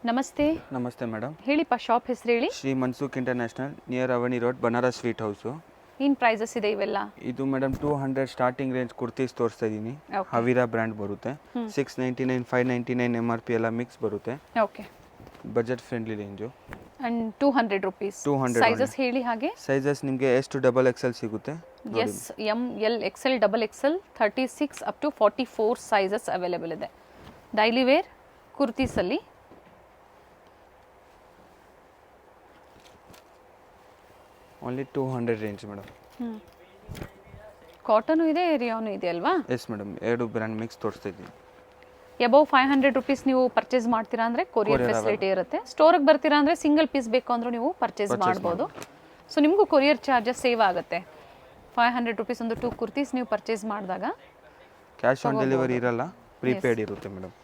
ನಮಸ್ತೆ. ನಮಸ್ತೆ madam. ಹೇಳಿಪ್ಪ shop ಹೆಸರು ಹೇಳಿ. ಶ್ರೀ ಮನ್ಸುಖ್ ಇಂಟರ್ನ್ಯಾಷನಲ್ ನಿಯರ್ ಅವನಿ ರೋಡ್ ಬನಾರಸ್ ಸ್ವೀಟ್ ಹೌಸು. ಏನು ಪ್ರೈಸಸ್ ಇದೆ ಇವೆಲ್ಲ? ಇದು ಮೇಡಮ್ 200 ಸ್ಟಾರ್ಟಿಂಗ್ ರೇಂಜ್ ಕುರ್ತೀಸ್ ತೋರಿಸ್ತಾ ಇದ್ದೀನಿ. ಹವಿರಾ ಬ್ರ್ಯಾಂಡ್ ಬರುತ್ತೆ. 699 599 MRP ಎಲ್ಲ ಮಿಕ್ಸ್ ಬರುತ್ತೆ. Okay, budget friendly range. And 200 rupees. 200 sizes ಹೇಳಿ ಹಾಗೆ. ಸೈಜಸ್ ನಿಮಗೆ ಎಷ್ಟು ಡಬಲ್ ಎಕ್ಸೆಲ್ ಸಿಗುತ್ತೆ? S, M, L, XL, double XL, 36 up to 44 sizes available ಇದೆ. ಡೈಲಿ ವೇರ್ ಕುರ್ತೀಸಲ್ಲಿ ಓನ್ಲಿ 200 ರೇಂಜ್ ಮೇಡಮ್. ಕಾಟನು ಇದೆ, ರಿಯಾನು ಇದೆ ಅಲ್ವಾ? ಎಸ್ ಮೇಡಮ್, ಎರಡು ಬ್ರ್ಯಾಂಡ್ ಮಿಕ್ಸ್ ತೋರಿಸ್ತಾ ಇದ್ದೀನಿ. ಎಬವ್ 500 ರೂಪೀಸ್ ನೀವು ಪರ್ಚೇಸ್ ಮಾಡ್ತೀರಾ ಅಂದರೆ ಕೊರಿಯರ್ ಫೆಸಿಲಿಟಿ ಇರುತ್ತೆ. ಸ್ಟೋರಿಗೆ ಬರ್ತೀರಾ ಅಂದರೆ ಸಿಂಗಲ್ ಪೀಸ್ ಬೇಕು ಅಂದರೂ ನೀವು ಪರ್ಚೇಸ್ ಮಾಡ್ಬೋದು. ಸೊ ನಿಮಗೂ ಕೊರಿಯರ್ ಚಾರ್ಜಸ್ ಸೇವ್ ಆಗುತ್ತೆ. 500 ರೂಪೀಸ್ ಒಂದು 2 ಕುರ್ತೀಸ್ ನೀವು ಪರ್ಚೇಸ್ ಮಾಡಿದಾಗ ಕ್ಯಾಶ್ ಆನ್ ಡೆಲಿವರಿ ಇರಲ್ಲ, ಪ್ರೀಪೇಯ್ಡ್ ಇರುತ್ತೆ ಮೇಡಮ್.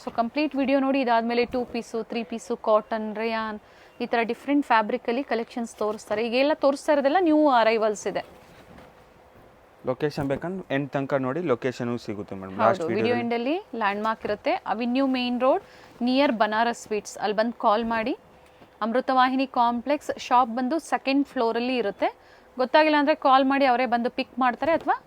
ಸೊ ಕಂಪ್ಲೀಟ್ ವಿಡಿಯೋ ನೋಡಿ. ಇದಾದಮೇಲೆ 2 ಪೀಸು 3 ಪೀಸು ಕಾಟನ್, ರೇಯಾನ್ ಈ ಥರ ಡಿಫ್ರೆಂಟ್ ಫ್ಯಾಬ್ರಿಕಲ್ಲಿ ಕಲೆಕ್ಷನ್ಸ್ ತೋರಿಸ್ತಾರೆ. ಈಗೆಲ್ಲ ತೋರಿಸ್ತಾ ಇರೋದೆಲ್ಲ ನ್ಯೂ ಅರೈವಲ್ಸ್ ಇದೆ. ಲೊಕೇಶನ್ ಬೇಕಂದ್ರೆ ಎಂಡ್ ತನಕ ನೋಡಿ, ಲೊಕೇಶನ್ ಸಿಗುತ್ತೆ ಮೇಡಮ್. ಹೌದು, ವಿಡಿಯೋ ಎಂಡಲ್ಲಿ ಲ್ಯಾಂಡ್ ಮಾರ್ಕ್ ಇರುತ್ತೆ. Avenue main road near Banaras sweets. ಅಲ್ಲಿ ಬಂದು ಕಾಲ್ ಮಾಡಿ. ಅಮೃತವಾಹಿನಿ ಕಾಂಪ್ಲೆಕ್ಸ್ ಶಾಪ್ ಬಂದು 2nd ಫ್ಲೋರಲ್ಲಿ ಇರುತ್ತೆ. ಗೊತ್ತಾಗಿಲ್ಲ ಅಂದರೆ ಕಾಲ್ ಮಾಡಿ, ಅವರೇ ಬಂದು ಪಿಕ್ ಮಾಡ್ತಾರೆ ಅಥವಾ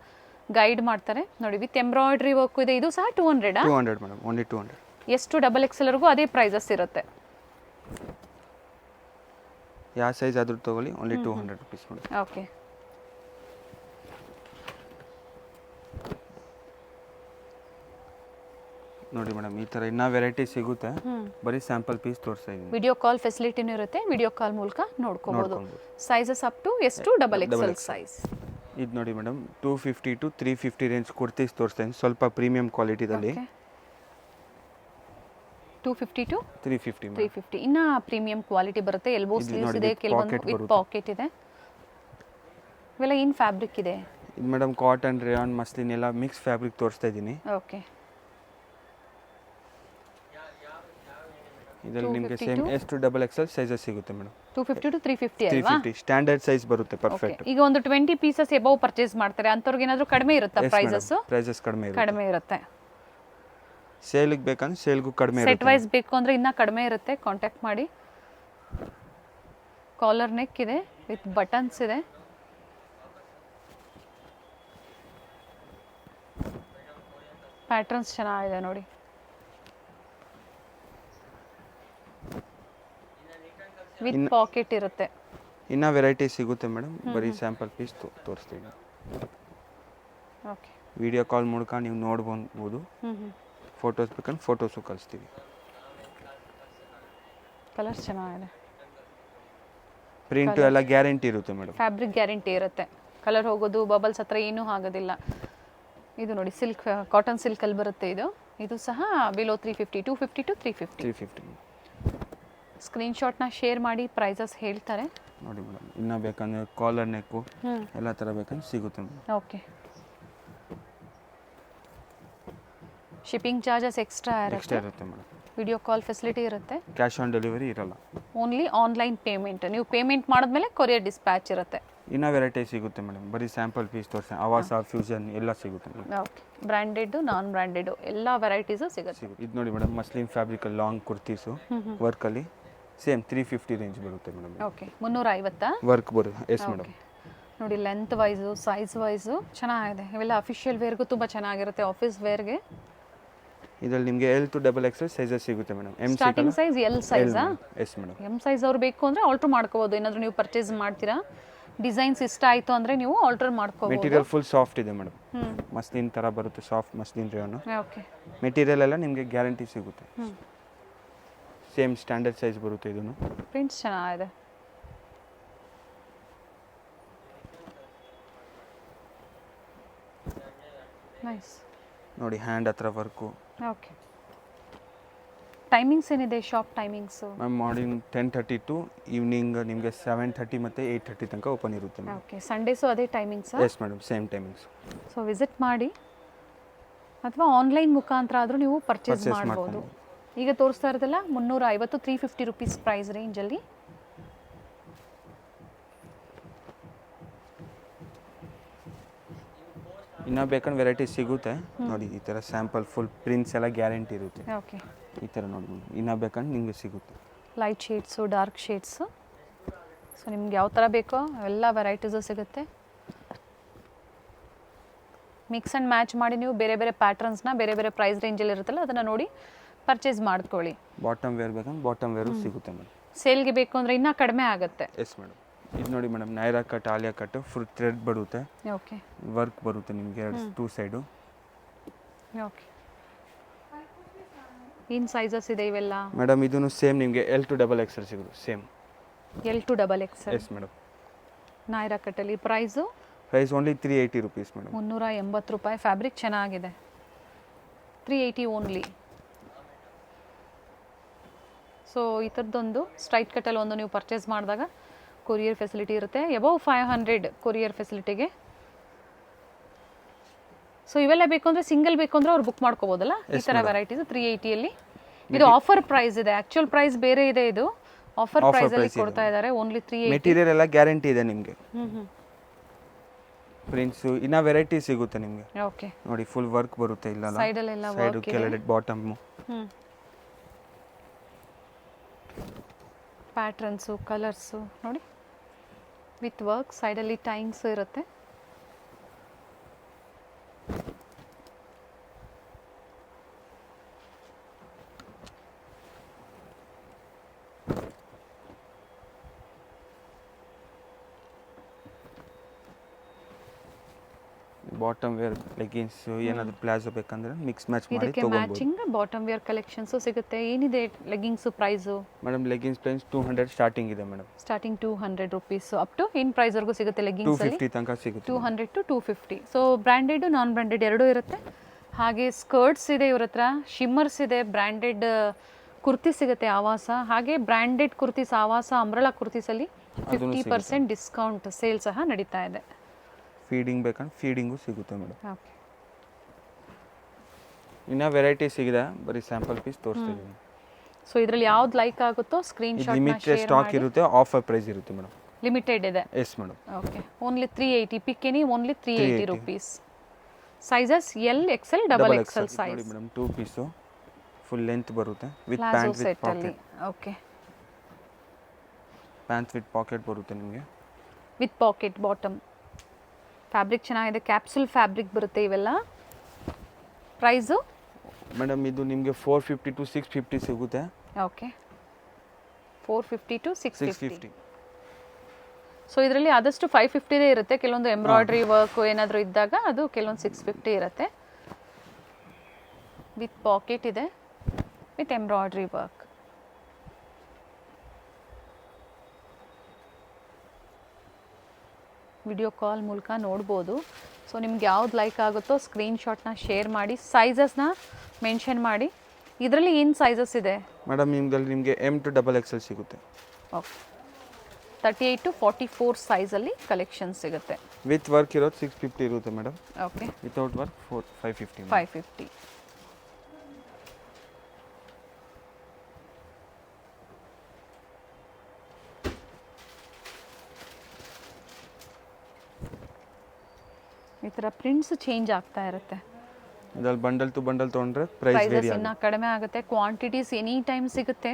ಗೈಡ್ ಮಾಡ್ತಾರೆ. ನೋಡಿ, ವಿತ್ ಎಂಬ್ರಾಯ್ಡ್ರಿ ವರ್ಕ್ ಇದೆ. ಇದು ಸಹ 200 ಮೇಡಮ್, ಓನ್ಲಿ 200. ಎಷ್ಟು ಡಬಲ್ ಎಕ್ಸೆಲ್ವರೆಗೂ ಅದೇ ಪ್ರೈಸಸ್ ಇರುತ್ತೆ. ಯಾವ ಸೈಜ್ ಆದರೂ ತಗೊಳ್ಳಿ, ಓನ್ಲಿ 200 ರೂಪೀಸ್ ಮೇಡಮ್. ಓಕೆ, ನೋಡಿ ಮೇಡಮ್, ಈ ಥರ ಇನ್ನೂ ವೆರೈಟಿ ಸಿಗುತ್ತೆ. ಬರೀ ಸ್ಯಾಂಪಲ್ ಪೀಸ್ ತೋರಿಸ್ತಾ ಇದ್ದೀನಿ. ವಿಡಿಯೋ ಕಾಲ್ ಫೆಸಿಲಿಟಿನೂ ಇರುತ್ತೆ. ವಿಡಿಯೋ ಕಾಲ್ ಮೂಲಕ ನೋಡ್ಕೋಬಹುದು. ಸೈಜಸ್ ಅಪ್ ಟು ಎಷ್ಟು ಡಬಲ್ ಎಕ್ಸೆಲ್ ಸೈಜ್. ಇದು ನೋಡಿ ಮೇಡಮ್, 250 to 350 ರೇಂಜ್ ಕುರ್ತೀಸ್ ತೋರಿಸ್ತಾ ಇದ್ದೀನಿ. ಸ್ವಲ್ಪ ಪ್ರೀಮಿಯಂ ಕ್ವಾಲಿಟಿದಲ್ಲಿ. 250 to 350 ಇನ್ನ ಪ್ರೀಮಿಯಂ ಕ್ವಾಲಿಟಿ ಬರುತ್ತೆ. ಎಲ್ಬೋ ಸ್ಲೀವ್ಸ್ ಇದೆ, ಕೆಲವೊಂದು ವಿತ್ ಪಾಕೆಟ್ ಇದೆ. ಇವೆಲ್ಲ ಏನು ಫ್ಯಾಬ್ರಿಕ್ ಇದೆ? ಇದು ಮೇಡಮ್ ಕಾಟನ್, ರೇಯಾನ್, ಮಸ್ಲಿನ್ ಎಲ್ಲ ಮಿಕ್ಸ್ ಫ್ಯಾಬ್ರಿಕ್ ತೋರಿಸ್ತಾ ಇದ್ದೀನಿ. ಓಕೆ, ಇದರಲ್ಲಿ ನಿಮಗೆ ಸೇಮ್ ಎಷ್ಟು ಡಬಲ್ ಎಕ್ಸೆಲ್ ಸೈಜಸ್ ಸಿಗುತ್ತೆ ಮೇಡಮ್. 250 to 350 ಅಲ್ವಾ? 350 ಸ್ಟ್ಯಾಂಡರ್ಡ್ ಸೈಜ್ ಬರುತ್ತೆ. ಪರ್ಫೆಕ್ಟ್. ಈಗ ಒಂದು 20 ಪೀಸಸ್ ಎಬವ್ ಪರ್ಚೇಸ್ ಮಾಡ್ತಾರೆ ಅಂತವ್ರಿಗೆ ಏನಾದರೂ ಕಡಿಮೆ ಇರುತ್ತಾ ಪ್ರೈಸಸ್? ಪ್ರೈಸಸ್ ಕಡಿಮೆ ಇರುತ್ತೆ. ಸೇಲ್ಗೆ ಬೇಕಂದ್ರೆ ಸೇಲ್ಗೂ ಕಡಿಮೆ ಇರುತ್ತೆ. ಸೆಟ್ ವೈಸ್ ಬೇಕು ಅಂದರೆ ಇನ್ನೂ ಕಡಿಮೆ ಇರುತ್ತೆ. ಕಾಂಟ್ಯಾಕ್ಟ್ ಮಾಡಿ. ಕಾಲರ್ ನೆಕ್ ಇದೆ ವಿತ್ ಬಟನ್ಸ್ ಇದೆ. ಪ್ಯಾಟರ್ನ್ಸ್ ಚೆನ್ನಾಗಿದೆ ನೋಡಿ. ವಿತ್ ಪಾಕೆಟ್ ಇರುತ್ತೆ. ಇನ್ನೂ ವೆರೈಟಿ ಸಿಗುತ್ತೆ ಮೇಡಮ್. ಬರೀ ಸ್ಯಾಂಪಲ್ ಪೀಸ್ ತೋರಿಸ್ತೀವಿ. ಓಕೆ, ವಿಡಿಯೋ ಕಾಲ್ ಮೂಲಕ ನೀವು ನೋಡ್ಬೋದು. ಫೋಟೋಸ್ ಬೇಕಂದ್ರೆ ಫೋಟೋಸು ಕಳಿಸ್ತೀವಿ. ಕಲರ್ಸ್ ಚೆನ್ನಾಗಿದೆ. ಪ್ರಿಂಟು ಎಲ್ಲ ಗ್ಯಾರಂಟಿ ಇರುತ್ತೆ ಮೇಡಮ್. ಫ್ಯಾಬ್ರಿಕ್ ಗ್ಯಾರಂಟಿ ಇರುತ್ತೆ. ಕಲರ್ ಹೋಗೋದು, ಬಬಲ್ಸ್ ಹತ್ರ ಏನೂ ಆಗೋದಿಲ್ಲ. ಇದು ನೋಡಿ, ಸಿಲ್ಕ್, ಕಾಟನ್ ಸಿಲ್ಕಲ್ಲಿ ಬರುತ್ತೆ. ಇದು ಸಹ ಬಿಲೋ 350, 250 to 350. ಸ್ಕ್ರೀನ್ಶಾಟ್ನ ಶೇರ್ ಮಾಡಿ, ಪ್ರೈಸಸ್ ಹೇಳ್ತಾರೆ ನೋಡಿ ಮೇಡಮ್. ಇನ್ನೂ ಬೇಕಂದ್ರೆ ಕಾಲರ್ ನೆಕ್ಕು ಎಲ್ಲ ಥರ ಬೇಕಂದ್ರೆ ಸಿಗುತ್ತೆ madam. Okay, shipping charges extra ಇರುತ್ತೆ ಮೇಡಮ್. ವಿಡಿಯೋ ಕಾಲ್ ಫೆಸಿಲಿಟಿ ಇರುತ್ತೆ. ಕ್ಯಾಶ್ ಆನ್ ಡೆಲಿವರಿ ಇರಲ್ಲ, ಓನ್ಲಿ ಆನ್ಲೈನ್ ಪೇಮೆಂಟ್. ನೀವು ಪೇಮೆಂಟ್ ಮಾಡಿದ್ಮೇಲೆ ಕೊರಿಯರ್ ಡಿಸ್ಪ್ಯಾಚ್ ಇರುತ್ತೆ. ಇನ್ನೂ ವೆರೈಟಿ ಸಿಗುತ್ತೆ ಮೇಡಮ್. ಬರೀ ಸ್ಯಾಂಪಲ್ ಪೀಸ್ ತೋರಿಸಿ. ಅವಾಸ, ಫ್ಯೂಷನ್ ಎಲ್ಲ ಸಿಗುತ್ತೆ madam. Okay, branded, non branded ಎಲ್ಲ ವೆರೈಟೀಸು ಸಿಗುತ್ತೆ. ಇದು ನೋಡಿ ಮೇಡಮ್, ಮಸ್ಲಿನ್ ಫ್ಯಾಬ್ರಿಕಲ್ಲಿ ಲಾಂಗ್ ಕುರ್ತೀಸು ವರ್ಕಲ್ಲಿ ಸೇಮ್ 350 ರೇಂಜ್ ಬರುತ್ತೆ ಮೇಡಮ್. ಓಕೆ, 350 ವರ್ಕ್ ಬರುತ್ತೆ. Yes madam. ನೋಡಿ, ಲೆಂತ್ ವೈಸು, ಸೈಜ್ ವೈಸು ಚೆನ್ನಾಗಿದೆ. ಇವೆಲ್ಲ ಅಫಿಷಿಯಲ್ ವೇರ್ಗೂ ತುಂಬ ಚೆನ್ನಾಗಿರುತ್ತೆ, ಆಫೀಸ್ ವೇರ್ಗೆ. ಇದರಲ್ಲಿ ನಿಮಗೆ L to double XL sizes ಸಿಗುತ್ತೆ ಮೇಡಮ್. ಸ್ಟಾರ್ಟಿಂಗ್ ಸೈಜ್ L ಸೈಜಾ? Yes madam. ಎಮ್ ಸೈಜ್ ಅವ್ರು ಬೇಕು ಅಂದರೆ ಆಲ್ಟರ್ ಮಾಡ್ಕೋಬೋದು. ಏನಾದರೂ ನೀವು ಪರ್ಚೇಸ್ ಮಾಡ್ತೀರಾ, ಡಿಸೈನ್ಸ್ ಇಷ್ಟ ಆಯಿತು ಅಂದರೆ ನೀವು ಆಲ್ಟರ್ ಮಾಡ್ಕೋಬೋದು. ಮೆಟೀರಿಯಲ್ ಫುಲ್ ಸಾಫ್ಟ್ ಇದೆ ಮೇಡಮ್. ಮಸ್ಲಿನ್ ಥರ ಬರುತ್ತೆ, soft muslin rayon. Okay, material ಎಲ್ಲ ನಿಮಗೆ ಗ್ಯಾರಂಟಿ ಸಿಗುತ್ತೆ. ಸೇಮ್ ಸ್ಟ್ಯಾಂಡರ್ಡ್ ಸೈಜ್ ಬರುತ್ತೆ. ಇದನ್ನು ಪ್ರಿಂಟ್ಸ್ ಚೆನ್ನಾಗಿದೆ. ನೈಸ್ ನೋಡಿ, ಹ್ಯಾಂಡ್ ಹತ್ರ ವರ್ಕು. ಓಕೆ, ಟೈಮಿಂಗ್ಸ್ ಏನಿದೆ shop timings? Ma'am morning 10:30 to evening ನಿಮಗೆ 7:30 ಮತ್ತು 8:30 ತನಕ ಓಪನ್ ಇರುತ್ತೆ ಮ್ಯಾಮ್. ಓಕೆ, ಸಂಡೇಸು ಅದೇ timings? Yes madam, same timings. So visit ಮಾಡಿ ಅಥವಾ ಆನ್ಲೈನ್ ಮುಖಾಂತರ ಆದರೂ ನೀವು ಪರ್ಚೇಸ್ ಮಾಡ್ಬೋದು. ಈಗ ತೋರಿಸ್ತಾ ಇರೋದಲ್ಲ 350, 350 ರೂಪೀಸ್ ಪ್ರೈಸ್ ರೇಂಜಲ್ಲಿ. ಇನ್ನೂ ಬೇಕಂದ್ರೆ ವೆರೈಟಿ ಸಿಗುತ್ತೆ ನೋಡಿ. ಈ ಥರ ಸ್ಯಾಂಪಲ್ ಫುಲ್ ಪ್ರಿಂಟ್ಸ್ ಎಲ್ಲ ಗ್ಯಾರಂಟಿ ಇರುತ್ತೆ. ಓಕೆ. ಈ ಥರ ನೋಡಿ ಮೇಡಮ್, ಇನ್ನೂ ಬೇಕಂದ್ರೆ ನಿಮಗೆ ಸಿಗುತ್ತೆ. Light shades, dark shades. So ನಿಮ್ಗೆ ಯಾವ ಥರ ಬೇಕೋ ಎಲ್ಲ ವೆರೈಟೀಸು ಸಿಗುತ್ತೆ. ಮಿಕ್ಸ್ ಆ್ಯಂಡ್ ಮ್ಯಾಚ್ ಮಾಡಿ ನೀವು ಬೇರೆ ಬೇರೆ ಪ್ಯಾಟ್ರನ್ಸ್ನ ಬೇರೆ ಬೇರೆ ಪ್ರೈಸ್ ರೇಂಜಲ್ಲಿ ಇರುತ್ತಲ್ಲ ಅದನ್ನು ನೋಡಿ ಪರ್ಚೇಸ್ ಮಾಡ್ಕೊಳ್ಳಿ. ಬಾಟಮ್ ವೇರ್ ಬೇಕಂದ್ರೆ ಬಾಟಮ್ ವೇರು ಸಿಗುತ್ತೆ ಮೇಡಮ್. ಸೇಲ್ಗೆ ಬೇಕು ಅಂದರೆ ಇನ್ನೂ ಕಡಿಮೆ ಆಗುತ್ತೆ. Yes madam. ಇದು ನೋಡಿ madam, Naira cut, Alia cut, full thread ಬರುತ್ತೆ. ಓಕೆ. ವರ್ಕ್ ಬರುತ್ತೆ ನಿಮಗೆ ಟೂ ಸೈಡು. ಓಕೆ. ಏನು ಸೈಜಸ್ ಇದೆ ಇವೆಲ್ಲ? ಮೇಡಮ್ ಇದೂ ಸೇಮ್ ನಿಮಗೆ L to XXL ಸಿಗೋದು same. L to XXL. Yes madam. Naira ಕಟ್ಟಲ್ಲಿ price price only 380 rupees madam. 380 ರೂಪಾಯಿ. ಫ್ಯಾಬ್ರಿಕ್ ಚೆನ್ನಾಗಿದೆ. 380 ಓನ್ಲಿ. ಸೊ ಈ ಥರದ್ದೊಂದು ಸ್ಟ್ರೈಟ್ ಕಟ್ಟಲ್ಲಿ ಒಂದು ನೀವು ಪರ್ಚೇಸ್ ಮಾಡಿದಾಗ ಕೊರಿಯರ್ ಫೆಸಿಲಿಟಿ ಇರುತ್ತೆ. ಎಬವ್ 500 ಕೊರಿಯರ್ ಫೆಸಿಲಿಟಿಗೆ. ಸೊ ಇವೆಲ್ಲ ಬೇಕು ಅಂದರೆ ಸಿಂಗಲ್ ಬೇಕು ಅಂದರೆ ಅವ್ರು ಬುಕ್ ಮಾಡ್ಕೋಬೋದಲ್ಲ ಈ ಥರ ವೆರೈಟೀಸ್ 380ಯಲ್ಲಿ. ಇದು ಆಫರ್ ಪ್ರೈಸ್ ಇದೆ, ಆ್ಯಕ್ಚುಯಲ್ ಪ್ರೈಸ್ ಬೇರೆ ಇದೆ. ಇದು ಆಫರ್ ಪ್ರೈಸಲ್ಲಿ ಕೊಡ್ತಾ ಇದ್ದಾರೆ ಓನ್ಲಿ 380. ಮೆಟೀರಿಯಲ್ ಎಲ್ಲ ಗ್ಯಾರಂಟಿ ಇದೆ ನಿಮಗೆ. ಪ್ರಿಂಟ್ಸು ಇನ್ನೂ ವೆರೈಟಿ ಸಿಗುತ್ತೆ ನಿಮಗೆ. ಓಕೆ. ನೋಡಿ ಫುಲ್ ವರ್ಕ್ ಬರುತ್ತೆ. ಇಲ್ಲ ಸೈಡಲ್ಲೆಲ್ಲ ಸೈಡು ಕೆಳಗಡೆ ಬಾಟಮ್ಮು. ಪ್ಯಾಟ್ರನ್ಸು, ಕಲರ್ಸು ನೋಡಿ ವಿತ್ ವರ್ಕ್. ಸೈಡಲ್ಲಿ ಟೈಮ್ಸ್ ಇರುತ್ತೆ. ಬಾಟಮ್ ವೇರ್ ಲೆಗಿನ್ಸ್ ಏನಾದರೂ ಪ್ಲಾಜೋ ಬೇಕಂದ್ರೆ ಮಿಕ್ಸ್ ಮ್ಯಾಚ್ ಮಾಡಿ ಇದಕ್ಕೆ ಮ್ಯಾಚಿಂಗ್ ಬಾಟಮ್ ವೇರ್ ಕಲೆಕ್ಷನ್ಸು ಸಿಗುತ್ತೆ. ಏನಿದೆ leggings price? Madam leggings price 200 starting ಇದೆ madam. Starting 200 rupees up to ಏನು ಪ್ರೈಸ್ವರೆಗೂ ಸಿಗುತ್ತೆ ಲೆಗಿಂಗ್ಸ್ ಅಲ್ಲಿ? 250 ತನಕ ಸಿಗುತ್ತೆ. 200 to 250. So branded non branded ಎರಡೂ ಇರುತ್ತೆ. ಹಾಗೆ ಸ್ಕರ್ಟ್ಸ್ ಇದೆ ಇವ್ರ ಹತ್ರ, ಶಿಮ್ಮರ್ಸ್ ಇದೆ, ಬ್ರ್ಯಾಂಡೆಡ್ ಕುರ್ತಿ ಸಿಗುತ್ತೆ ಆವಾಸ. ಹಾಗೆ ಬ್ರ್ಯಾಂಡೆಡ್ ಕುರ್ತೀಸ್ ಆವಾಸ ಅಂಬ್ರೆಲಾ ಕುರ್ತೀಸಲ್ಲಿ 50% ಡಿಸ್ಕೌಂಟ್ ಸೇಲ್ ಸಹ ನಡೀತಾ ಇದೆ. ಫೀಡಿಂಗ್ ಬೇಕಂದ್ರೆ ಫೀಡಿಂಗು ಸಿಗುತ್ತೆ ಮೇಡಮ್. ಓಕೆ. ಇನ್ನೂ ವೆರೈಟಿ ಸಿಗಿದೆ, ಬರೀ ಸ್ಯಾಂಪಲ್ ಪೀಸ್ ತೋರಿಸ್ತಾ ಇದ್ದೀನಿ. ಸೊ ಇದರಲ್ಲಿ ಯಾವ್ದು ಲೈಕ್ ಆಗುತ್ತೋ ಸ್ಕ್ರೀನ್ ಶಾಟ್ ಲಿಮಿಟೆಡ್ ಸ್ಟಾಕ್ ಇರುತ್ತೆ, ಆಫರ್ ಪ್ರೈಸ್ ಇರುತ್ತೆ ಮೇಡಮ್. ಲಿಮಿಟೆಡ್ ಇದೆ. Yes madam. Okay. Only 380 pick any only 380 rupees. Sizes L, XL, XXL size. ನೋಡಿ ಮೇಡಮ್ 2 ಪೀಸು ಫುಲ್ ಲೆಂತ್ ಬರುತ್ತೆ with palazzo pant with set ಅಲ್ಲಿ. Pocket. Okay. Pant with pocket ಬರುತ್ತೆ ನಿಮಗೆ. With pocket bottom. Fabric ಚೆನ್ನಾಗಿದೆ, capsule fabric ಬರುತ್ತೆ ಇವೆಲ್ಲ. Price madam ಇದು ನಿಮಗೆ 450 to 650 ಸಿಗುತ್ತೆ. ಓಕೆ. 450 to 650. 650. ಸೊ ಇದರಲ್ಲಿ ಆದಷ್ಟು 550 ಇರುತ್ತೆ. ಕೆಲವೊಂದು ಎಂಬ್ರಾಯ್ಡ್ರಿ ವರ್ಕ್ ಏನಾದರೂ ಇದ್ದಾಗ ಅದು ಕೆಲವೊಂದು 650 ಇರುತ್ತೆ. ವಿತ್ ಪಾಕೆಟ್ ಇದೆ, with embroidery work. Video call ಮೂಲಕ ನೋಡ್ಬೋದು. ಸೊ ನಿಮ್ಗೆ ಯಾವ್ದು ಲೈಕ್ ಆಗುತ್ತೋ ಸ್ಕ್ರೀನ್ಶಾಟ್ನ ಶೇರ್ ಮಾಡಿ, ಸೈಜಸ್ನ ಮೆನ್ಷನ್ ಮಾಡಿ. ಇದರಲ್ಲಿ ಏನು ಸೈಜಸ್ ಇದೆ ಮೇಡಮ್? ನಿಮಗೆ M to XXL ಸಿಗುತ್ತೆ. ಓಕೆ. 38 to 44 ಸೈಜಲ್ಲಿ ಕಲೆಕ್ಷನ್ ಸಿಗುತ್ತೆ. ವಿತ್ ವರ್ಕ್ ಇರೋದು 650 ಇರುತ್ತೆ ಮೇಡಮ್. ಓಕೆ. Without work 550. 550. ಈ ಥರ ಪ್ರಿಂಟ್ಸ್ ಚೇಂಜ್ ಆಗ್ತಾ ಇರುತ್ತೆ. ಇದರಲ್ಲಿ ಬಂಡಲ್ ಟು ಬಂಡಲ್ ತೊಗೊಂಡ್ರೆ ಪ್ರೈಸ್ ವೇರಿ ಇನ್ನೂ ಕಡಿಮೆ ಆಗುತ್ತೆ. ಕ್ವಾಂಟಿಟೀಸ್ ಎನಿ ಟೈಮ್ ಸಿಗುತ್ತೆ.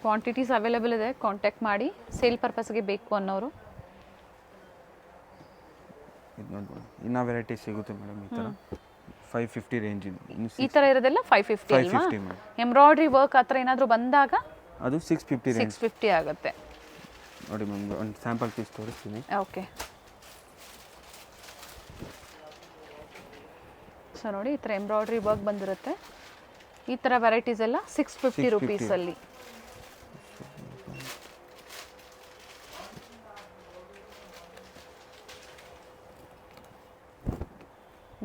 ಕ್ವಾಂಟಿಟೀಸ್ ಅವೈಲೇಬಲ್ ಇದೆ, ಕಾಂಟ್ಯಾಕ್ಟ್ ಮಾಡಿ ಸೇಲ್ ಪರ್ಪಸ್ಗೆ ಬೇಕು ಅನ್ನೋರು. ಇದು ನೋಡಿ ಇನ್ನೂ ವೆರೈಟಿ ಸಿಗುತ್ತೆ ಮೇಡಮ್. ಈ ಥರ 550 ರೇಂಜ್ ಇದೆ. ಈ ಥರ ಇರೋದೆಲ್ಲ 550 ಅಲ್ವಾ? 550 ಮೇಡಮ್. ಎಂಬ್ರಾಯ್ಡ್ರಿ ವರ್ಕ್ ಆ ಥರ ಏನಾದರೂ ಬಂದಾಗ ಅದು 650 ರೇಂಜ್. 650 ಆಗುತ್ತೆ. ನೋಡಿ ಮ್ಯಾಮ್ ಒಂದು ಸ್ಯಾಂಪಲ್ ಪೀಸ್ ತೋರಿಸ್ತೀನಿ. ಓಕೆ. ಸೊ ನೋಡಿ ಈ ಥರ ಎಂಬ್ರಾಯ್ಡ್ರಿ ವರ್ಕ್ ಬಂದಿರುತ್ತೆ. ಈ ಥರ ವೆರೈಟೀಸ್ ಎಲ್ಲ 650 ರುಪೀಸಲ್ಲಿ.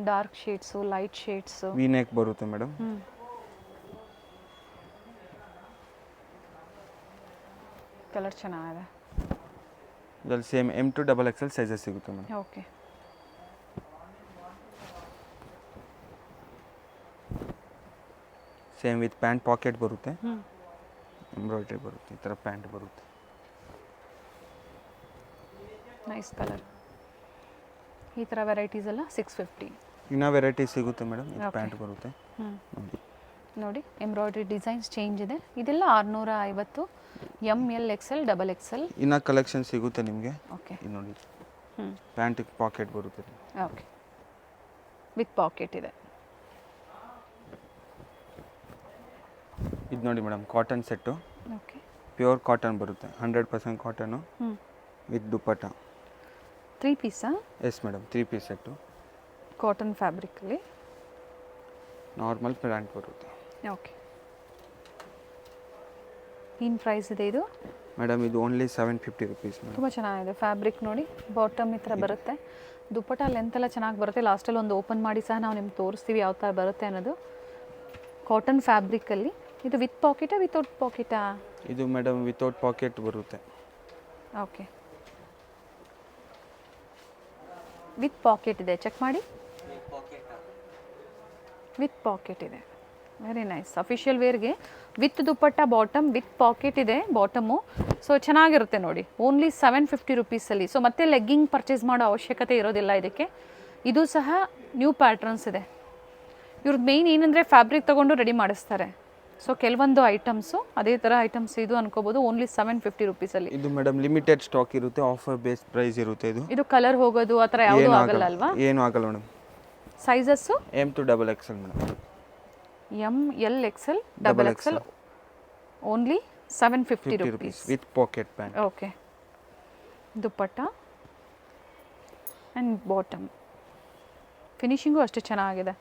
Dark shades, light shades, V neck ಬರುತ್ತೆ ಮೇಡಮ್. ಕಲರ್ ಚೆನ್ನಾಗಿದೆ. ಇದರಲ್ಲಿ same M to XXL sizes ಸಿಗುತ್ತೆ madam. Okay. Same with pant pocket ಬರುತ್ತೆ, ಎಂಬ್ರಾಯ್ಡ್ರಿ ಬರುತ್ತೆ, ಈ ಥರ ಪ್ಯಾಂಟ್ ಬರುತ್ತೆ. Nice colour. ಈ ಥರ ವೆರೈಟೀಸ್ ಎಲ್ಲ 650. ಇನ್ನೂ ವೆರೈಟಿ ಸಿಗುತ್ತೆ ಮೇಡಮ್. ಇದು ಪ್ಯಾಂಟ್ ಬರುತ್ತೆ ಹ್ಞೂ ನೋಡಿ, ಎಂಬ್ರಾಯ್ಡ್ರಿ ಡಿಸೈನ್ಸ್ ಚೇಂಜ್ ಇದೆ. ಇದೆಲ್ಲ 650. ML XL XXL ಇನ್ನೂ ಕಲೆಕ್ಷನ್ ಸಿಗುತ್ತೆ ನಿಮಗೆ. ಓಕೆ, ಇದು ನೋಡಿ, ಪ್ಯಾಂಟಿಗೆ ಪಾಕೆಟ್ ಬರುತ್ತೆ. ಓಕೆ, ವಿತ್ ಪಾಕೆಟ್ ಇದೆ. ಇದು ನೋಡಿ madam, cotton set. Okay, pure cotton ಬರುತ್ತೆ, 100% ಕಾಟನು ವಿತ್ ದುಪ್ಪಟ್ಟ. 3 ಪೀಸಾ? Yes madam, 3 piece set. Cotton ಫ್ಯಾಬ್ರಿಕಲ್ಲಿ ನಾರ್ಮಲ್ ಪ್ಯಾಂಟ್ ಬರುತ್ತೆ. ಓಕೆ, ಏನು ಪ್ರೈಸ್ ಇದೆ ಇದು? ಮೇಡಮ್ ಇದು ಓನ್ಲಿ 750 ರುಪೀಸ್ ಮೇಡಮ್. ತುಂಬ ಚೆನ್ನಾಗಿದೆ ಫ್ಯಾಬ್ರಿಕ್ ನೋಡಿ. ಬಾಟಮ್ ಈ ಥರ ಬರುತ್ತೆ. ದುಪ್ಪಟ್ಟ ಲೆಂತ್ ಎಲ್ಲ ಚೆನ್ನಾಗಿ ಬರುತ್ತೆ. ಲಾಸ್ಟಲ್ಲಿ ಒಂದು ಓಪನ್ ಮಾಡಿ ಸಹ ನಾವು ನಿಮ್ಗೆ ತೋರಿಸ್ತೀವಿ ಯಾವ ಥರ ಬರುತ್ತೆ ಅನ್ನೋದು. ಕಾಟನ್ ಫ್ಯಾಬ್ರಿಕಲ್ಲಿ ಇದು ವಿತ್ ಪಾಕೆಟಾ ವಿತೌಟ್ ಪಾಕೆಟಾ? ಇದು ಮೇಡಮ್ ವಿತೌಟ್ ಪಾಕೆಟ್ ಬರುತ್ತೆ. ಓಕೆ, ವಿತ್ ಪಾಕೆಟ್ ಇದೆ, ಚೆಕ್ ಮಾಡಿ. ವಿತ್ ಪಾಕೆಟ್ ಇದೆ, ವೆರಿ ನೈಸ್. ಅಫಿಷಿಯಲ್ ವೇರ್ಗೆ with dupatta bottom with pocket ಇದೆ ಬಾಟಮು. ಸೊ ಚೆನ್ನಾಗಿರುತ್ತೆ ನೋಡಿ. ಓನ್ಲಿ 750 ರುಪೀಸಲ್ಲಿ. ಸೊ ಮತ್ತೆ ಲೆಗ್ಗಿಂಗ್ ಪರ್ಚೇಸ್ ಮಾಡೋ ಅವಶ್ಯಕತೆ ಇರೋದಿಲ್ಲ ಇದಕ್ಕೆ. ಇದು ಸಹ ನ್ಯೂ ಪ್ಯಾಟ್ರನ್ಸ್ ಇದೆ. ಇವ್ರದ್ದು ಮೇಯ್ನ್ ಏನಂದರೆ ಫ್ಯಾಬ್ರಿಕ್ ತೊಗೊಂಡು ರೆಡಿ ಮಾಡಿಸ್ತಾರೆ. ಸೊ ಕೆಲವೊಂದು ಐಟಮ್ಸು ಅದೇ ಥರ ಐಟಮ್ಸ್ ಇದು ಅನ್ಕೋಬೋದು. ಓನ್ಲಿ 750 ರುಪೀಸಲ್ಲಿ. ಇದು ಮೇಡಮ್ ಲಿಮಿಟೆಡ್ ಸ್ಟಾಕ್ ಇರುತ್ತೆ, ಆಫರ್ ಬೇಸ್ ಪ್ರೈಸ್ ಇರುತ್ತೆ. ಇದು ಕಲರ್ ಹೋಗೋದು ಆ ಥರ ಯಾವುದೂ ಆಗಲ್ಲ ಅಲ್ವಾ? ಏನೂ ಆಗಲ್ಲ madam. Sizes M to XXL madam. ML XL XXL only 750 rupees with pocket pant. Okay, dupatta and bottom finishing ಅಷ್ಟೇ ಚೆನ್ನಾಗಿದೆ.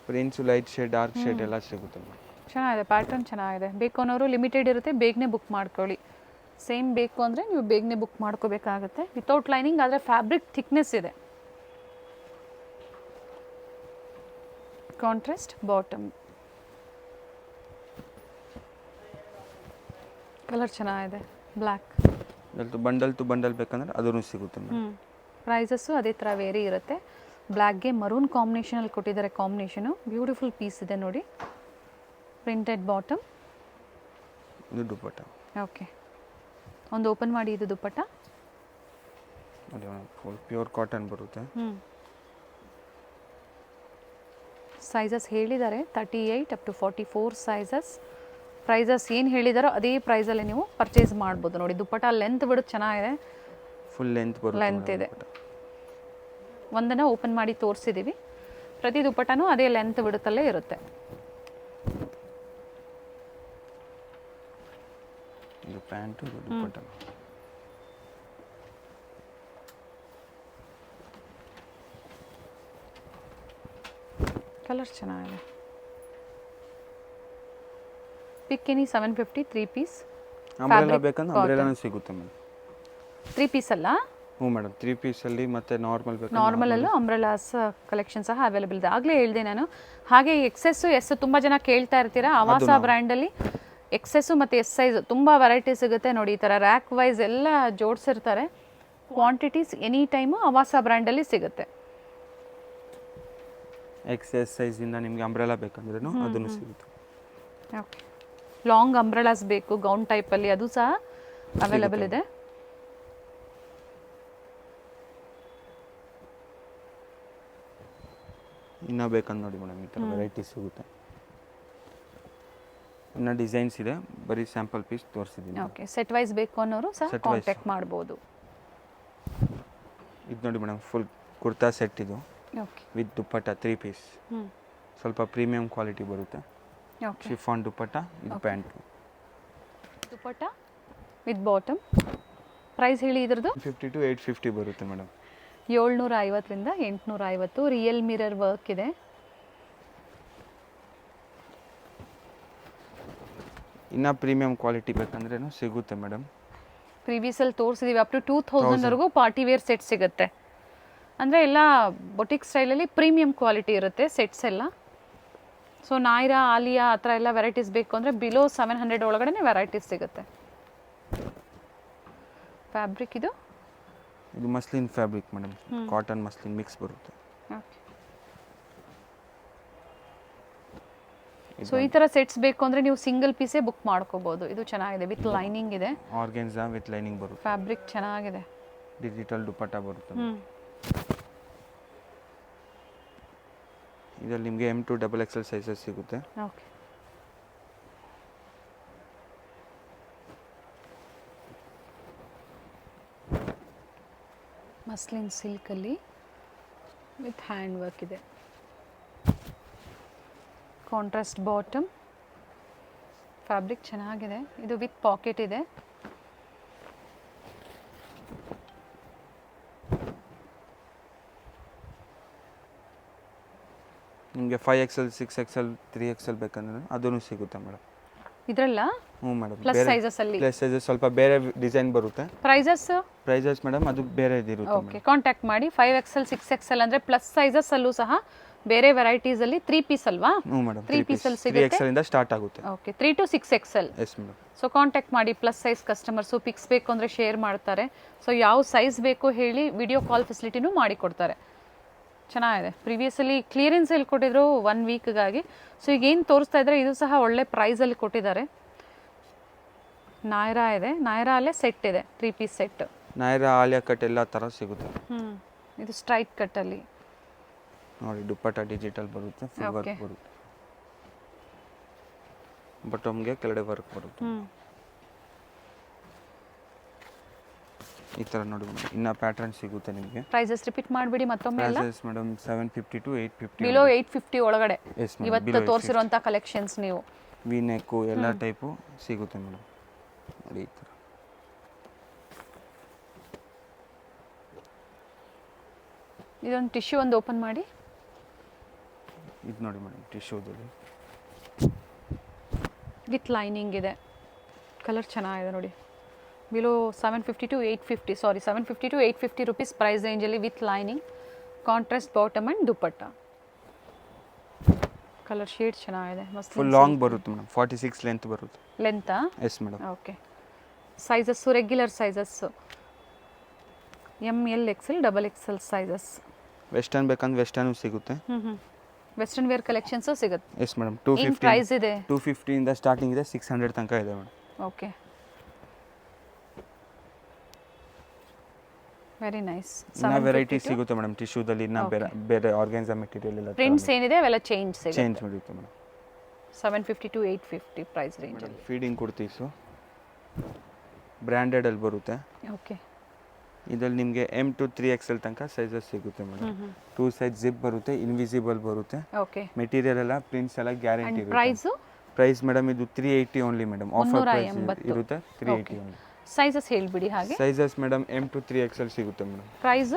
Prints light shade dark shade ಎಲ್ಲ ಸಿಗುತ್ತೆ ಮೇಡಮ್. ಚೆನ್ನಾಗಿದೆ, ಪ್ಯಾಟರ್ನ್ ಚೆನ್ನಾಗಿದೆ. ಬೇಕು ಅನ್ನೋರು ಲಿಮಿಟೆಡ್ ಇರುತ್ತೆ, ಬೇಗನೆ ಬುಕ್ ಮಾಡ್ಕೊಳ್ಳಿ. ಸೇಮ್ ಬೇಕು ಅಂದರೆ ನೀವು ಬೇಗನೆ ಬುಕ್ ಮಾಡ್ಕೋಬೇಕಾಗತ್ತೆ. ವಿತೌಟ್ ಲೈನಿಂಗ್ ಆದರೆ ಫ್ಯಾಬ್ರಿಕ್ ಥಿಕ್ನೆಸ್ ಇದೆ. ಕಾಂಟ್ರಾಸ್ಟ್ ಬಾಟಮ್, ಕಲರ್ ಚೆನ್ನಾಗಿದೆ, ಬ್ಲ್ಯಾಕ್. ಬಂಡಲ್ ಟು ಬಂಡಲ್ ಬೇಕಂದ್ರೆ ಅದೂ ಸಿಗುತ್ತೆ ಮೇಡಮ್. ಪ್ರೈಸಸ್ಸು ಅದೇ ಥರ ವೇರಿ ಇರುತ್ತೆ. ಬ್ಲ್ಯಾಕ್ಗೆ ಮರೂನ್ ಕಾಂಬಿನೇಷನಲ್ಲಿ ಕೊಟ್ಟಿದ್ದಾರೆ. ಕಾಂಬಿನೇಷನು ಬ್ಯೂಟಿಫುಲ್ ಪೀಸ್ ಇದೆ ನೋಡಿ. ಪ್ರಿಂಟೆಡ್ ಬಾಟಮ್, ಇದು ದುಪ್ಪಟ್ಟ. ಓಕೆ, ಒಂದು ಓಪನ್ ಮಾಡಿ. ಇದು ದುಪ್ಪಟ್ಟ ನೋಡಿ ಮೇಡಮ್, ಫುಲ್ ಪ್ಯೂರ್ ಕಾಟನ್ ಬರುತ್ತೆ. ಸೈಜಸ್ ಹೇಳಿದ್ದಾರೆ 38 ಅಪ್ ಟು 44 ಸೈಜಸ್. ಪ್ರೈಸಸ್ ಏನು ಹೇಳಿದಾರೋ ಅದೇ ಪ್ರೈಸಲ್ಲಿ ನೀವು ಪರ್ಚೇಸ್ ಮಾಡ್ಬೋದು ನೋಡಿ. ದುಪ್ಪಟ್ಟ ಲೆಂತ್ ಬಿಡೋದು ಚೆನ್ನಾಗಿದೆ, ಫುಲ್ ಲೆಂತ್ ಬರುತ್ತೆ. ಲೆಂತ್ ಇದೆ. ಒಂದನ್ನು ಓಪನ್ ಮಾಡಿ ತೋರಿಸಿದ್ದೀವಿ. ಪ್ರತಿ ದುಪ್ಪಟ್ಟನೂ ಅದೇ ಲೆಂತ್ ಬಿಡುತ್ತಲ್ಲೇ ಇರುತ್ತೆ. ಇದು ಪ್ಯಾಂಟು, ದುಪ್ಪಟ್ಟ. ಕಲರ್ ಚೆನ್ನಾಗಿದೆ. ಪಿಕ್ ಎನಿ 750 3 ಪೀಸ್. ಅಂಬ್ರೆಲಾ ಬೇಕಂದ್ರೆ ಅಂಬ್ರೆಲಾನು ಸಿಗುತ್ತೆ ಮೇಡಮ್. 3 ಪೀಸ್ ಅಲ್ಲ? ಹ್ಞೂ ಮೇಡಮ್, 3 ಪೀಸಲ್ಲಿ ಮತ್ತು ನಾರ್ಮಲ್ ಬೇಕು. ನಾರ್ಮಲಲ್ಲೂ ಅಂಬ್ರೆಲಾಸ್ ಕಲೆಕ್ಷನ್ ಸಹ ಅವೈಲೇಬಲ್ ಇದೆ. ಆಗಲೇ ಹೇಳಿದೆ ನಾನು. ಹಾಗೆ ಎಕ್ಸೆಸ್ಸು ಎಸ್ ತುಂಬ ಜನ ಕೇಳ್ತಾ ಇರ್ತೀರಾ. ಆವಾಸ ಬ್ರ್ಯಾಂಡಲ್ಲಿ ಎಕ್ಸೆಸ್ಸು ಮತ್ತು ಎಸ್ ಸೈಜ್ ತುಂಬ ವೆರೈಟಿ ಸಿಗುತ್ತೆ ನೋಡಿ. ಈ ಥರ ರ್ಯಾಕ್ ವೈಸ್ ಎಲ್ಲ ಜೋಡಿಸಿರ್ತಾರೆ. ಕ್ವಾಂಟಿಟೀಸ್ ಎನಿ ಟೈಮು ಆವಾಸ ಬ್ರ್ಯಾಂಡಲ್ಲಿ ಸಿಗುತ್ತೆ. ಎಕ್ಸೆಸ್ ಸೈಜಿಂದ ನಿಮಗೆ ಅಂಬ್ರೆಲಾ ಬೇಕಂದ್ರೂ ಅದನ್ನು ಸಿಗುತ್ತೆ. ಓಕೆ, ಲಾಂಗ್ ಅಂಬ್ರೆಲಾಸ್ ಬೇಕು ಗೌನ್ ಟೈಪಲ್ಲಿ, ಅದು ಸಹ ಅವೈಲೇಬಲ್ ಇದೆ. ಇನ್ನೂ ಬೇಕಂದು ನೋಡಿ ಮೇಡಮ್, ಈ ಥರ ವೆರೈಟಿ ಸಿಗುತ್ತೆ. ಇನ್ನು ಡಿಸೈನ್ಸ್ ಇದೆ, ಬರೀ ಸ್ಯಾಂಪಲ್ ಪೀಸ್ ತೋರಿಸಿದ್ದೀನಿ. ಓಕೆ, ಸೆಟ್ ವೈಸ್ ಬೇಕು ಅನ್ನೋರು ಸಹ ಕಾಂಟ್ಯಾಕ್ಟ್ ಮಾಡ್ಬೋದು. ಇದು ನೋಡಿ ಮೇಡಮ್, ಫುಲ್ ಕುರ್ತಾ ಸೆಟ್ ಇದು. Okay, with dupatta 3 piece. ಸ್ವಲ್ಪ ಪ್ರೀಮಿಯಂ ಕ್ವಾಲಿಟಿ ಬರುತ್ತೆ. ಓಕೆ, ಶಿಫಾನ್ ದುಪ್ಪಟ್ಟ, ಇದು pant. Dupatta with bottom. Price ಹೇಳಿ ಇದ್ರದ್ದು? 50 to 850 ಬರುತ್ತೆ ಮೇಡಮ್. 750ರಿಂದ 850. ರಿಯಲ್ ಮಿರರ್ ವರ್ಕ್ ಇದೆ. ಇನ್ನು ಪ್ರೀಮಿಯಂ ಕ್ವಾಲಿಟಿ ಬೇಕಂದ್ರೂ ಸಿಗುತ್ತೆ ಮೇಡಮ್. ಪ್ರೀವಿಯಸಲ್ಲಿ ತೋರಿಸಿದ್ದೀವಿ. ಅಪ್ ಟು 2000ವರೆಗೂ ಪಾರ್ಟಿ ವೇರ್ ಸೆಟ್ ಸಿಗುತ್ತೆ. ಅಂದರೆ ಎಲ್ಲ ಬೊಟಿಕ್ ಸ್ಟೈಲಲ್ಲಿ ಪ್ರೀಮಿಯಂ ಕ್ವಾಲಿಟಿ ಇರುತ್ತೆ ಸೆಟ್ಸ್ ಎಲ್ಲ. ಸೊ ನಾಯ್ರಾ, ಆಲಿಯಾ ಆ ಥರ ಎಲ್ಲ ವೆರೈಟೀಸ್ ಬೇಕು ಅಂದರೆ ಬಿಲೋ 700 ಒಳಗಡೆ ವೆರೈಟೀಸ್ ಸಿಗುತ್ತೆ. ಫ್ಯಾಬ್ರಿಕ್ ಇದು muslin fabric madam, cotton muslin mix ಬರುತ್ತೆ. ಸೊ ಈ ಥರ ಸೆಟ್ಸ್ ಬೇಕು ಅಂದರೆ ನೀವು ಸಿಂಗಲ್ ಪೀಸೇ ಬುಕ್ ಮಾಡ್ಕೋಬೋದು. ಇದು ಚೆನ್ನಾಗಿದೆ, ವಿತ್ ಲೈನಿಂಗ್ ಇದೆ. ಆರ್ಗೆನ್ಸಾ ವಿತ್ ಲೈನಿಂಗ್ ಬರುತ್ತೆ. ಫ್ಯಾಬ್ರಿಕ್ ಚೆನ್ನಾಗಿದೆ. ಡಿಜಿಟಲ್ ದುಪ್ಪಟ್ಟ ಬರುತ್ತೆ ಹ್ಞೂ ಇದರಲ್ಲಿ ನಿಮಗೆ M2 XXL ಸೈಜಸ್ ಸಿಗುತ್ತೆ. ಓಕೆ. ಮಸ್ಲಿನ್ ಸಿಲ್ಕಲ್ಲಿ ವಿತ್ ಹ್ಯಾಂಡ್ ವರ್ಕ್ ಇದೆ. ಕಾಂಟ್ರಾಸ್ಟ್ ಬಾಟಮ್, ಫ್ಯಾಬ್ರಿಕ್ ಚೆನ್ನಾಗಿದೆ. ಇದು ವಿತ್ ಪಾಕೆಟ್ ಇದೆ. ನಿಮಗೆ 5XL 6XL 3XL ಬೇಕಂದ್ರೆ ಅದೂ ಸಿಗುತ್ತೆ ಮೇಡಮ್. ಇದರಲ್ಲ ಹ್ಞೂ ಮೇಡಮ್. ಪ್ಲಸ್ ಸೈಜಸ್ ಅಲ್ಲಿ ಪ್ಲಸ್ ಸೈಜಸ್ ಸ್ವಲ್ಪ ಬೇರೆ ಡಿಸೈನ್ ಬರುತ್ತೆ. ಪ್ರೈಸಸ್ ಮೇಡಮ್ ಅದು ಬೇರೆ ಇರುತ್ತೆ. ಓಕೆ, ಕಾಂಟ್ಯಾಕ್ಟ್ ಮಾಡಿ. 5XL 6XL ಅಂದರೆ ಪ್ಲಸ್ ಸೈಜಸ್ ಅಲ್ಲೂ ಸಹ ಬೇರೆ ವೆರೈಟೀಸ್ ಅಲ್ಲಿ 3 ಪೀಸ್ ಅಲ್ವಾ? ಹ್ಞೂ ಮೇಡಮ್. 3 ಪೀಸ್ ಅಲ್ಲಿ ಸಿಗುತ್ತೆ. 3XL ಇಂದ ಸ್ಟಾರ್ಟ್ ಆಗುತ್ತೆ. Okay, 3 to 6XL. Yes madam. So contact ಮಾಡಿ. ಪ್ಲಸ್ ಸೈಜ್ ಕಸ್ಟಮರ್ಸು ಪಿಕ್ಸ್ ಬೇಕು ಅಂದರೆ ಶೇರ್ ಮಾಡ್ತಾರೆ. ಸೊ ಯಾವ ಸೈಜ್ ಬೇಕು ಹೇಳಿ ವಿಡಿಯೋ ಕಾಲ್ ಫೆಸಿಲಿಟಿನೂ ಮಾಡಿಕೊಡ್ತಾರೆ. ಚೆನ್ನಾಗಿದೆ. ಪ್ರಿವಿಯಸಲ್ಲಿ ಕ್ಲಿಯರೆನ್ಸ್ ಎಲ್ಲಿ ಕೊಟ್ಟಿದ್ರು 1 ವೀಕ್ಗಾಗಿ. ಸೊ ಈಗ ಏನು ತೋರಿಸ್ತಾ ಇದ್ದಾರೆ ಇದು ಸಹ ಒಳ್ಳೆ ಪ್ರೈಸಲ್ಲಿ ಕೊಟ್ಟಿದ್ದಾರೆ. ನಾಯ್ರಾ ಇದೆ, ನಾಯ್ರಾ ಅಲ್ಲೇ ಸೆಟ್ ಇದೆ, 3 piece set. Nayra Alia cut ಎಲ್ಲ ಥರ ಸಿಗುತ್ತೆ. ಇದು ಸ್ಟ್ರೈಟ್ ಕಟ್ಟಲ್ಲಿ ನೋಡಿ, ದುಪ್ಪಟ್ಟ ಡಿಜಿಟಲ್ ಬರುತ್ತೆ, ಫುಲ್ ವರ್ಕ್ ಬರುತ್ತೆ, ಬಟಮ್ಗೆ ಕೆಳಗಡೆ ವರ್ಕ್ ಬರುತ್ತೆ. ಈ ಥರ ನೋಡಿ ಇನ್ನ ಪ್ಯಾಟರ್ನ್ ಸಿಗುತ್ತೆ ನಿಮಗೆ. ಪ್ರೈಸಸ್ ರಿಪೀಟ್ ಮಾಡಿಬಿಡಿ ಮತ್ತೊಮ್ಮೆ. Prices madam 750 to 850. ಬಿಲೋ 850 ಒಳಗಡೆ ಎಸ್ ಮೇಡಮ್. ಇವತ್ತು ತೋರಿಸಿರುವಂಥ ಕಲೆಕ್ಷನ್ಸ್ ನೀವು ವಿ ನೆಕ್ಕು ಎಲ್ಲ ಟೈಪು ಸಿಗುತ್ತೆ ಮೇಡಮ್. ನೋಡಿ ಈ ಥರ. ಇದೊಂದು ಟಿಶ್ಯೂ ಒಂದು ಓಪನ್ ಮಾಡಿ. ಇದು ನೋಡಿ ಮೇಡಮ್, ಟಿಶ್ಯೂದಲ್ಲಿ ವಿತ್ ಲೈನಿಂಗ್ ಇದೆ. ಕಲರ್ ಚೆನ್ನಾಗಿದೆ ನೋಡಿ. Below 750 to 850, sorry 750 to 850 rupees price ರೇಂಜಲ್ಲಿ with lining, contrast bottom and dupatta. Colour shade ಚೆನ್ನಾಗಿದೆ. ಮಸ್ತ್ ಫುಲ್ ಲಾಂಗ್ ಬರುತ್ತೆ ಮೇಡಮ್, 46 ಲೆಂತ್ ಬರುತ್ತೆ. ಲೆಂತಾ? Yes madam. Okay. Sizes regular sizes ML XL XXL sizes. Western ಬೇಕಂದ್ರೆ ವೆಸ್ಟರ್ನು ಸಿಗುತ್ತೆ. ವೆಸ್ಟರ್ನ್ ವೇರ್ ಕಲೆಕ್ಷನ್ಸು ಸಿಗುತ್ತೆ. Yes madam. ಏನು ಪ್ರೈಸ್ ಇದೆ? 250 ಇಂದ ಸ್ಟಾರ್ಟಿಂಗ್ ಇದೆ, 600 ತನಕ ಇದೆ ಮೇಡಮ್. Okay, very nice. ಇನ್ನ ವೆರೈಟಿ ಸಿಗುತ್ತೆ ಮೇಡಮ್ ಟಿಶ್ಯೂದಲ್ಲಿ. ಇನ್ನ ಬೇರೆ ಆರ್ಗಾನ್ಸಾ ಮೆಟೀರಿಯಲ್ ಎಲ್ಲ ಪ್ರಿಂಟ್ಸ್ ಏನಿದೆ ಅವೆಲ್ಲ ಚೇಂಜ್ ಮಾಡುತ್ತೆ ಮೇಡಮ್. 750 to 850 ಪ್ರೈಸ್ ರೇಂಜ್ ಅಲ್ಲಿ. ಫೀಡಿಂಗ್ ಕುರ್ತೀಸು ಬ್ರ್ಯಾಂಡೆಡ್ ಅಲ್ಲಿ ಬರುತ್ತೆ. ಓಕೆ. ಇದರಲ್ಲಿ ನಿಮಗೆ M2 3XL ತನಕ ಸೈಜಸ್ ಸಿಗುತ್ತೆ ಮೇಡಮ್. 2 ಸೈಜ್ ಜಿಪ್ ಬರುತ್ತೆ, ಇನ್ವಿಸಿಬಲ್ ಬರುತ್ತೆ. ಓಕೆ. ಮೆಟೀರಿಯಲ್ ಎಲ್ಲ ಪ್ರಿಂಟ್ಸ್ ಎಲ್ಲ ಗ್ಯಾರಂಟಿ ಇರುತ್ತೆ. ಪ್ರೈಸ್ ಮೇಡಮ್ ಇದು 380 ಓನ್ಲಿ ಮೇಡಮ್. ಆಫರ್ ಪ್ರೈಸ್ ಇರುತ್ತೆ 380 ಓನ್ಲಿ. ಸೈಜಸ್ ಹೇಳ್ಬಿಡಿ ಹಾಗೆ. ಸೈಜಸ್ ಮೇಡಮ್ M2 3XL ಸಿಗುತ್ತೆ ಮೇಡಮ್. ಪ್ರೈಸ್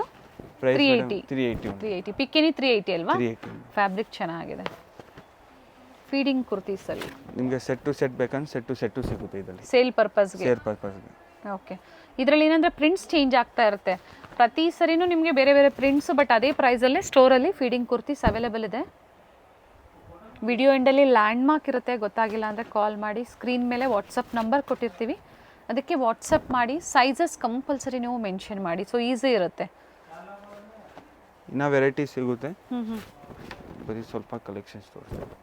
380 ಪಿಕ್ಕಿನಿ 380 ಅಲ್ವಾ? 380. ಫ್ಯಾಬ್ರಿಕ್ ಚೆನ್ನಾಗಿದೆ. ಫೀಡಿಂಗ್ ಕುರ್ತೀಸ್ ಅಲ್ಲಿ ನಿಮಗೆ ಸೆಟ್ ಟು ಸೆಟ್ ಬೇಕಂದ್ರೆ ಸೆಟ್ ಟು ಸೆಟ್ ಸಿಗುತ್ತೆ ಇದರಲ್ಲಿ. ಸೇಲ್ ಪರ್ಪಸ್ಗೆ. ಓಕೆ. ಇದರಲ್ಲಿ ಏನಂದ್ರೆ ಪ್ರಿಂಟ್ಸ್ ಚೇಂಜ್ ಆಗ್ತಾ ಇರುತ್ತೆ ಪ್ರತಿ ಸರಿನೂ ನಿಮಗೆ ಬೇರೆ ಬೇರೆ ಪ್ರಿಂಟ್ಸ್, ಬಟ್ ಅದೇ ಪ್ರೈಸಲ್ಲೇ ಸ್ಟೋರಲ್ಲಿ ಫೀಡಿಂಗ್ ಕುರ್ತೀಸ್ ಅವೈಲೇಬಲ್ ಇದೆ. ವಿಡಿಯೋ ಎಂಡಲ್ಲಿ ಲ್ಯಾಂಡ್ ಮಾರ್ಕ್ ಇರುತ್ತೆ, ಗೊತ್ತಾಗಿಲ್ಲ ಅಂದರೆ ಕಾಲ್ ಮಾಡಿ. ಸ್ಕ್ರೀನ್ ಮೇಲೆ ವಾಟ್ಸಪ್ ನಂಬರ್ ಕೊಟ್ಟಿರ್ತೀವಿ, ಅದಕ್ಕೆ ವಾಟ್ಸಪ್ ಮಾಡಿ. ಸೈಜಸ್ ಕಂಪಲ್ಸರಿ ನೀವು ಮೆನ್ಷನ್ ಮಾಡಿ, ಸೊ ಈಸಿ ಇರುತ್ತೆ. ಇನ್ನ ವೆರೈಟಿ ಸಿಗುತ್ತೆ. ಬರೀ ಸ್ವಲ್ಪ ಕಲೆಕ್ಷನ್ಸ್ ತೋರಿಸ್ತೀನಿ.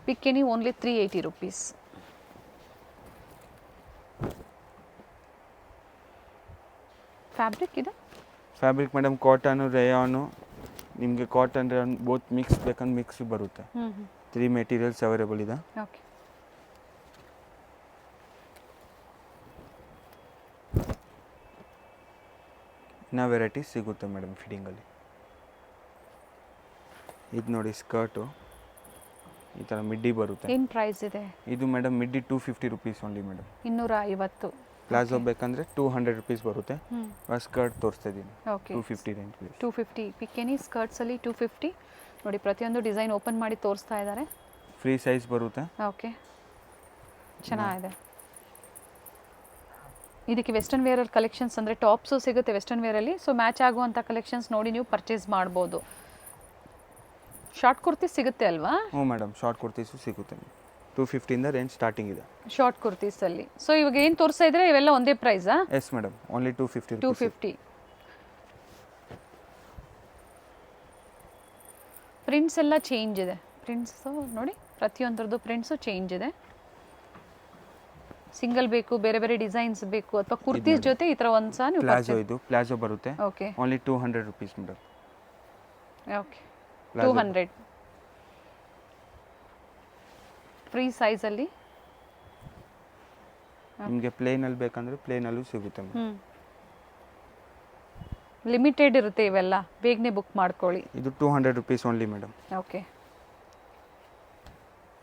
ಪಿಕ್ಕಿನಿ ಓನ್ಲಿ 380 ರುಪೀಸ್. ಫ್ಯಾಬ್ರಿಕ್ ಇದೆ. ಫ್ಯಾಬ್ರಿಕ್ ಮೇಡಮ್ ಕಾಟನು ರೇಯಾನು, ನಿಮಗೆ ಕಾಟನ್ ರೇಯಾನ್ ಬೋತ್ ಮಿಕ್ಸ್ ಬೇಕಂದ್ರೆ ಮಿಕ್ಸ್ ಬರುತ್ತೆ. 3 ಮೆಟೀರಿಯಲ್ಸ್ ಅವೈಲೇಬಲ್ ಇದೆ. ಓಕೆ. ಇನ್ನ ವೆರೈಟಿ ಸಿಗುತ್ತೆ ಮೇಡಮ್ ಫಿಟ್ಟಿಂಗಲ್ಲಿ. ಇದು ನೋಡಿ ಸ್ಕರ್ಟು ಈ ಥರ ಮಿಡ್ಡಿ ಬರುತ್ತೆ. ಏನು ಪ್ರೈಸ್ ಇದೆ ಇದು madam? ಮಿಡ್ಡಿ 250 rupees only madam. 250. Palazzo ಬೇಕಂದ್ರೆ 200 ರುಪೀಸ್ ಬರುತ್ತೆ. ಸ್ಕರ್ಟ್ ತೋರಿಸ್ತಾ ಇದ್ದೀನಿ. ಓಕೆ. 250 ರೇಂಜ್. 250 ಪಿಕ್ಕಿನಿ ಸ್ಕರ್ಟ್ಸಲ್ಲಿ 250 ನೋಡಿ. ಪ್ರತಿಯೊಂದು ಡಿಸೈನ್ ಓಪನ್ ಮಾಡಿ ತೋರಿಸ್ತಾ ಇದ್ದಾರೆ. ಫ್ರೀ ಸೈಜ್ ಬರುತ್ತೆ. ಓಕೆ, ಚೆನ್ನಾಗಿದೆ. ಇದಕ್ಕೆ ವೆಸ್ಟರ್ನ್ ವೇರಲ್ಲಿ ಕಲೆಕ್ಷನ್ಸ್ ಅಂದರೆ ಟಾಪ್ಸು ಸಿಗುತ್ತೆ ವೆಸ್ಟರ್ನ್ ವೇರಲ್ಲಿ. ಸೊ ಮ್ಯಾಚ್ ಆಗುವಂಥ ಕಲೆಕ್ಷನ್ಸ್ ನೋಡಿ ನೀವು ಪರ್ಚೇಸ್ ಮಾಡ್ಬೋದು. ಶಾರ್ಟ್ ಕುರ್ತೀಸ್ ಸಿಗುತ್ತೆ ಅಲ್ವಾ? ಹ್ಞೂ ಮೇಡಮ್, ಶಾರ್ಟ್ ಕುರ್ತೀಸು ಸಿಗುತ್ತೆ. 250 ಇಂದ ರೇಂಜ್ ಸ್ಟಾರ್ಟಿಂಗ್ ಇದೆ ಶಾರ್ಟ್ ಕುರ್ತೀಸಲ್ಲಿ. ಸೊ ಇವಾಗ ಏನು ತೋರಿಸ್ತಾ ಇದ್ರೆ ಇವೆಲ್ಲ ಒಂದೇ ಪ್ರೈಸಾ? Yes madam, only 250. 250. ಪ್ರಿಂಟ್ಸ್ ಎಲ್ಲ ಚೇಂಜ್ ಇದೆ. ಪ್ರಿಂಟ್ಸು ನೋಡಿ, ಪ್ರತಿಯೊಂದರದ್ದು ಪ್ರಿಂಟ್ಸು ಚೇಂಜ್ ಇದೆ. ಸಿಂಗಲ್ ಬೇಕು, ಬೇರೆ ಬೇರೆ ಡಿಸೈನ್ಸ್ ಬೇಕು, ಅಥವಾ ಕುರ್ತೀಸ್ ಜೊತೆ ಈ ಥರ ಒಂದು ಸಹ ನೀವು ಪ್ಲಾಜೋ ಇದು ಪ್ಲಾಜೋ ಬರುತ್ತೆ. Okay only 200 rupees madam. Okay 200 free ಸೈಜಲ್ಲಿ. ನಿಮಗೆ ಪ್ಲೇನಲ್ಲಿ ಬೇಕಂದ್ರೆ ಪ್ಲೇನಲ್ಲೂ ಸಿಗುತ್ತೆ ಮೇಡಮ್. ಲಿಮಿಟೆಡ್ ಇರುತ್ತೆ ಇವೆಲ್ಲ, ಬೇಗನೆ ಬುಕ್ ಮಾಡ್ಕೊಳ್ಳಿ. ಇದು 200 rupees only madam. Okay